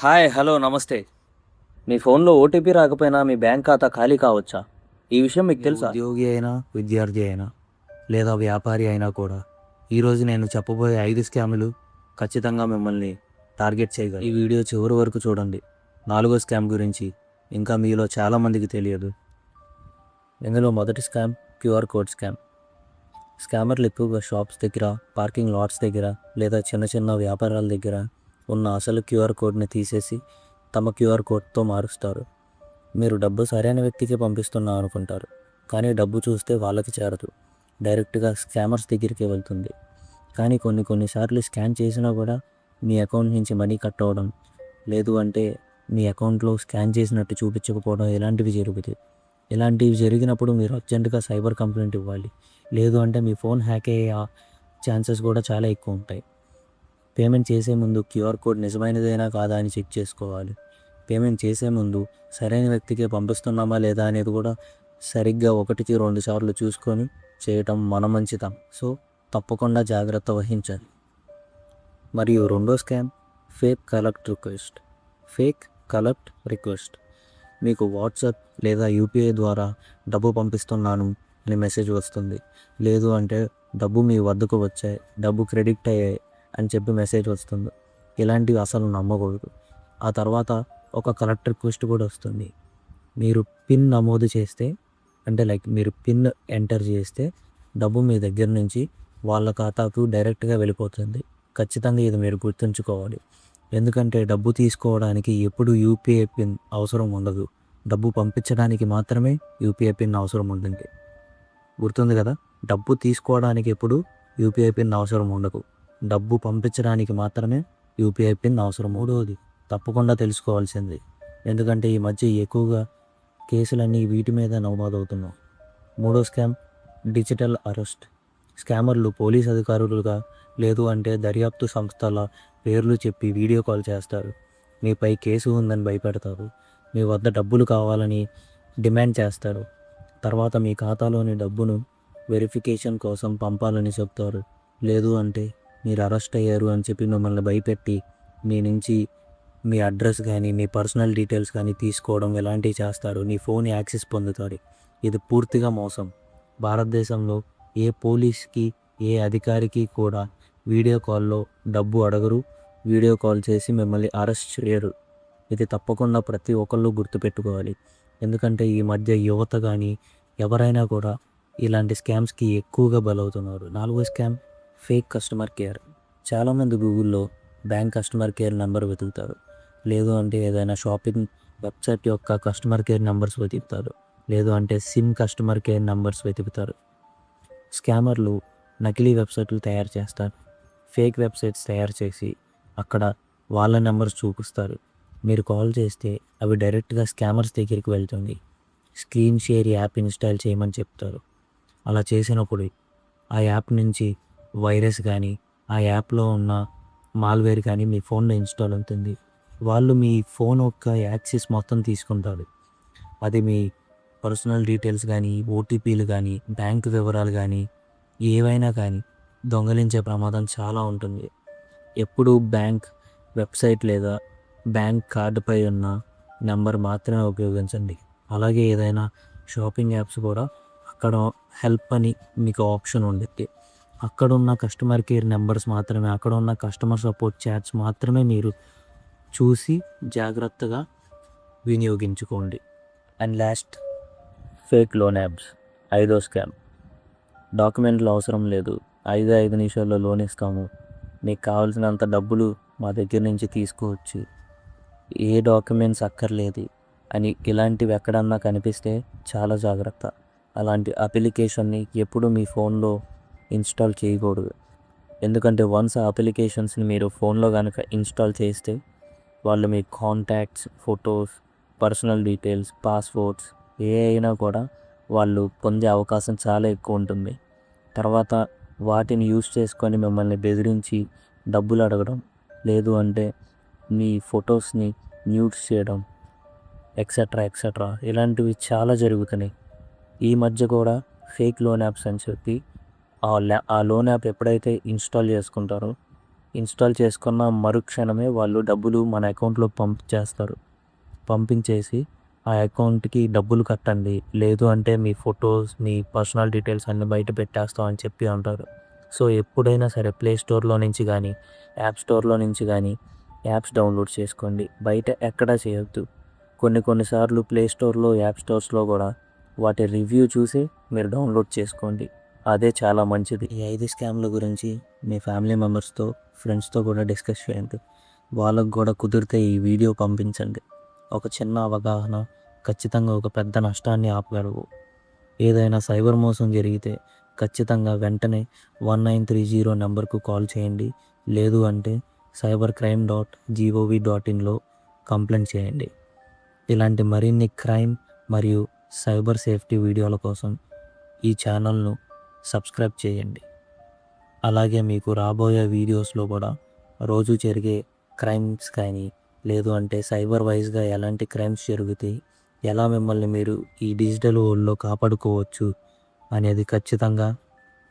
Hi hello నమస్తే. మీ ఫోన్లో OTP రాకపోయినా మీ బ్యాంక్ ఖాతా ఖాళీ కావచ్చా? ఈ విషయం మీకు తెలుసా? ఉద్యోగి అయినా, విద్యార్థి అయినా లేదా వ్యాపారి అయినా కూడా ఈరోజు నేను చెప్పబోయే 5 స్కాములు ఖచ్చితంగా మిమ్మల్ని టార్గెట్ చేయగలవు. ఈ వీడియో చివరి వరకు చూడండి. 4వ స్కామ్ గురించి ఇంకా మీలో చాలామందికి తెలియదు. ఇందులో మొదటి స్కామ్ క్యూఆర్ కోడ్ స్కామ్. స్కామర్లు ఎక్కువగా షాప్స్ దగ్గర, పార్కింగ్ లాట్స్ దగ్గర లేదా చిన్న చిన్న వ్యాపారాల దగ్గర ఉన్న అసలు క్యూఆర్ కోడ్ని తీసేసి తమ క్యూఆర్ కోడ్తో మారుస్తారు. మీరు డబ్బు సరైన వ్యక్తికి పంపిస్తున్నా అనుకుంటారు, కానీ డబ్బు చూస్తే వాళ్ళకి చేరదు, డైరెక్ట్గా స్కామర్స్ దగ్గరికి వెళ్తుంది. కానీ కొన్నిసార్లు స్కాన్ చేసినా కూడా మీ అకౌంట్ నుంచి మనీ కట్ అవ్వడం, లేదు అంటే మీ అకౌంట్లో స్కాన్ చేసినట్టు చూపించకపోవడం ఇలాంటివి జరుగుతాయి. ఇలాంటివి జరిగినప్పుడు మీరు అర్జెంటుగా సైబర్ కంప్లైంట్ ఇవ్వాలి. లేదు అంటే మీ ఫోన్ హ్యాక్ అయ్యే ఛాన్సెస్ కూడా చాలా ఎక్కువ ఉంటాయి. పేమెంట్ చేసే ముందు క్యూఆర్ కోడ్ నిజమైనదేనా కాదా అని చెక్ చేసుకోవాలి. పేమెంట్ చేసే ముందు సరైన వ్యక్తికే పంపిస్తున్నామా లేదా అనేది కూడా సరిగ్గా 1-2 సార్లు చూసుకొని చేయటం మన మంచితం. సో తప్పకుండా జాగ్రత్త వహించాలి. మరియు రెండో scam fake collect request. Fake collect request మీకు వాట్సాప్ లేదా యూపీఐ ద్వారా డబ్బు పంపిస్తున్నాను అని మెసేజ్ వస్తుంది. లేదు అంటే డబ్బు మీ వద్దకు వచ్చాయి, డబ్బు క్రెడిట్ అయ్యాయి అని చెప్పి మెసేజ్ వస్తుంది. ఇలాంటివి అసలు నమ్మకూడదు. ఆ తర్వాత ఒక కలెక్ట్ రిక్వెస్ట్ కూడా వస్తుంది. మీరు పిన్ నమోదు చేస్తే, అంటే మీరు పిన్ ఎంటర్ చేస్తే డబ్బు మీ దగ్గర నుంచి వాళ్ళ ఖాతాకు డైరెక్ట్గా వెళ్ళిపోతుంది. ఖచ్చితంగా ఇది మీరు గుర్తుంచుకోవాలి. ఎందుకంటే డబ్బు తీసుకోవడానికి ఎప్పుడు యూపీఐ పిన్ అవసరం ఉండదు. డబ్బు పంపించడానికి మాత్రమే యూపీఐ పిన్ అవసరం ఉంటుంది. గుర్తుంది కదా? డబ్బు తీసుకోవడానికి ఎప్పుడు యూపీఐ పిన్ అవసరం ఉండదు. డబ్బు పంపించడానికి మాత్రమే యూపీఐ పిన్ అవసరం. మూడవది తప్పకుండా తెలుసుకోవాల్సింది, ఎందుకంటే ఈ మధ్య ఎక్కువగా కేసులన్నీ వీటి మీద నమోదవుతున్నాయి. మూడో స్కామ్ డిజిటల్ అరెస్ట్. స్కామర్లు పోలీస్ అధికారులుగా లేదు అంటే దర్యాప్తు సంస్థల పేర్లు చెప్పి వీడియో కాల్ చేస్తారు. మీపై కేసు ఉందని భయపెడతారు. మీ వద్ద డబ్బులు కావాలని డిమాండ్ చేస్తారు. తర్వాత మీ ఖాతాలోని డబ్బును వెరిఫికేషన్ కోసం పంపాలని చెప్తారు. లేదు అంటే మీరు అరెస్ట్ అయ్యారు అని చెప్పి మిమ్మల్ని భయపెట్టి మీ నుంచి మీ అడ్రస్ కానీ మీ పర్సనల్ డీటెయిల్స్ కానీ తీసుకోవడం ఇలాంటివి చేస్తారు. నీ ఫోన్ యాక్సెస్ పొందుతారు. ఇది పూర్తిగా మోసం. భారతదేశంలో ఏ పోలీస్కి, ఏ అధికారికి కూడా వీడియో కాల్లో డబ్బు అడగరు, వీడియో కాల్ చేసి మిమ్మల్ని అరెస్ట్ చేయరు. ఇది తప్పకుండా ప్రతి ఒక్కళ్ళు గుర్తుపెట్టుకోవాలి. ఎందుకంటే ఈ మధ్య యువత కానీ ఎవరైనా కూడా ఇలాంటి స్కామ్స్కి ఎక్కువగా బలవుతున్నారు. 4వ స్కామ్ ఫేక్ కస్టమర్ కేర్. చాలామంది గూగుల్లో బ్యాంక్ కస్టమర్ కేర్ నెంబర్ వెతుకుతారు. లేదు అంటే ఏదైనా షాపింగ్ వెబ్సైట్ యొక్క కస్టమర్ కేర్ నెంబర్స్ వెతుకుతారు. లేదు అంటే సిమ్ కస్టమర్ కేర్ నెంబర్స్ వెతుకుతారు. స్కామర్లు నకిలీ వెబ్సైట్లు తయారు చేస్తారు. ఫేక్ వెబ్సైట్స్ తయారు చేసి అక్కడ వాళ్ళ నెంబర్స్ చూపిస్తారు. మీరు కాల్ చేస్తే అవి డైరెక్ట్గా స్కామర్స్ దగ్గరికి వెళ్తుంది. స్క్రీన్ షేర్ యాప్ ఇన్స్టాల్ చేయమని చెప్తారు. అలా చేసినప్పుడు ఆ యాప్ నుంచి వైరస్ కానీ ఆ యాప్లో ఉన్న మాల్వేర్ కానీ మీ ఫోన్లో ఇన్స్టాల్ అవుతుంది. వాళ్ళు మీ ఫోన్ యొక్క యాక్సెస్ మొత్తం తీసుకుంటారు. అది మీ పర్సనల్ డీటెయిల్స్ కానీ, ఓటీపీలు కానీ, బ్యాంకు వివరాలు కానీ ఏవైనా కానీ దొంగలించే ప్రమాదం చాలా ఉంటుంది. ఎప్పుడు బ్యాంక్ వెబ్సైట్ లేదా బ్యాంక్ కార్డుపై ఉన్న నెంబర్ మాత్రమే ఉపయోగించండి. అలాగే ఏదైనా షాపింగ్ యాప్స్ కూడా అక్కడ హెల్ప్ అని మీకు ఆప్షన్ ఉంటుంది. అక్కడ ఉన్న కస్టమర్ కేర్ నెంబర్స్ మాత్రమే, అక్కడ ఉన్న కస్టమర్ సపోర్ట్ చాట్స్ మాత్రమే మీరు చూసి జాగ్రత్తగా వినియోగించుకోండి. And last fake loan apps. 5వ స్కామ్ డాక్యుమెంట్లు అవసరం లేదు, 5 నిమిషాల్లో లోన్ ఇస్తాము, మీకు కావాల్సినంత డబ్బులు మా దగ్గర నుంచి తీసుకోవచ్చు, ఏ డాక్యుమెంట్స్ అక్కర్లేదు అని ఇలాంటివి ఎక్కడన్నా కనిపిస్తే చాలా జాగ్రత్త. అలాంటి అప్లికేషన్ని ఎప్పుడు మీ ఫోన్లో ఇన్స్టాల్ చేయకూడదు. ఎందుకంటే వన్స్ ఆ అప్లికేషన్స్ని మీరు ఫోన్లో కనుక ఇన్స్టాల్ చేస్తే వాళ్ళు మీ contacts, photos, personal details, passwords ఏ అయినా కూడా వాళ్ళు పొందే అవకాశం చాలా ఎక్కువ ఉంటుంది. తర్వాత వాటిని యూస్ చేసుకొని మిమ్మల్ని బెదిరించి డబ్బులు అడగడం, లేదు అంటే మీ ఫొటోస్ని న్యూడ్స్ చేయడం, ఎక్సెట్రా ఇలాంటివి చాలా జరుగుతున్నాయి. ఈ మధ్య కూడా ఫేక్ లోన్ యాప్స్ అని చెప్పి ఆ లోన్ యాప్ ఎప్పుడైతే ఇన్స్టాల్ చేసుకుంటారో ఇన్స్టాల్ చేసుకున్న మరుక్షణమే వాళ్ళు డబ్బులు మన అకౌంట్లో పంపించేసి ఆ అకౌంట్కి డబ్బులు కట్టండి, లేదు అంటే మీ ఫొటోస్, మీ పర్సనల్ డీటెయిల్స్ అన్నీ బయట పెట్టేస్తాం అని చెప్పి అంటారు. సో ఎప్పుడైనా సరే ప్లే స్టోర్లో నుంచి కానీ యాప్ స్టోర్లో నుంచి కానీ యాప్స్ డౌన్లోడ్ చేసుకోండి, బయట ఎక్కడా చేయొద్దు. కొన్నిసార్లు ప్లే స్టోర్లో, యాప్ స్టోర్స్లో కూడా వాటి రివ్యూ చూసి మీరు డౌన్లోడ్ చేసుకోండి, అదే చాలా మంచిది. ఈ 5 స్కామ్ల గురించి మీ ఫ్యామిలీ మెంబర్స్తో, ఫ్రెండ్స్తో కూడా డిస్కస్ చేయండి. వాళ్ళకు కూడా కుదిరితే ఈ వీడియో పంపించండి. ఒక చిన్న అవగాహన ఖచ్చితంగా ఒక పెద్ద నష్టాన్ని ఆపగలవు. ఏదైనా సైబర్ మోసం జరిగితే ఖచ్చితంగా వెంటనే 1930 నెంబర్కు కాల్ చేయండి, లేదు అంటే cybercrime.gov.inలో కంప్లైంట్ చేయండి. ఇలాంటి మరిన్ని క్రైమ్ మరియు సైబర్ సేఫ్టీ వీడియోల కోసం ఈ ఛానల్ను సబ్స్క్రైబ్ చేయండి. అలాగే మీకు రాబోయే వీడియోస్లో కూడా రోజు జరిగే క్రైమ్స్ కానీ, లేదు అంటే సైబర్ వైజ్గా ఎలాంటి క్రైమ్స్ జరుగుతాయి, ఎలా మిమ్మల్ని మీరు ఈ డిజిటల్ వరల్డ్లో కాపాడుకోవచ్చు అనేది ఖచ్చితంగా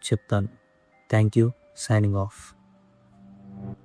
చెప్తాను. Thank you. Signing off.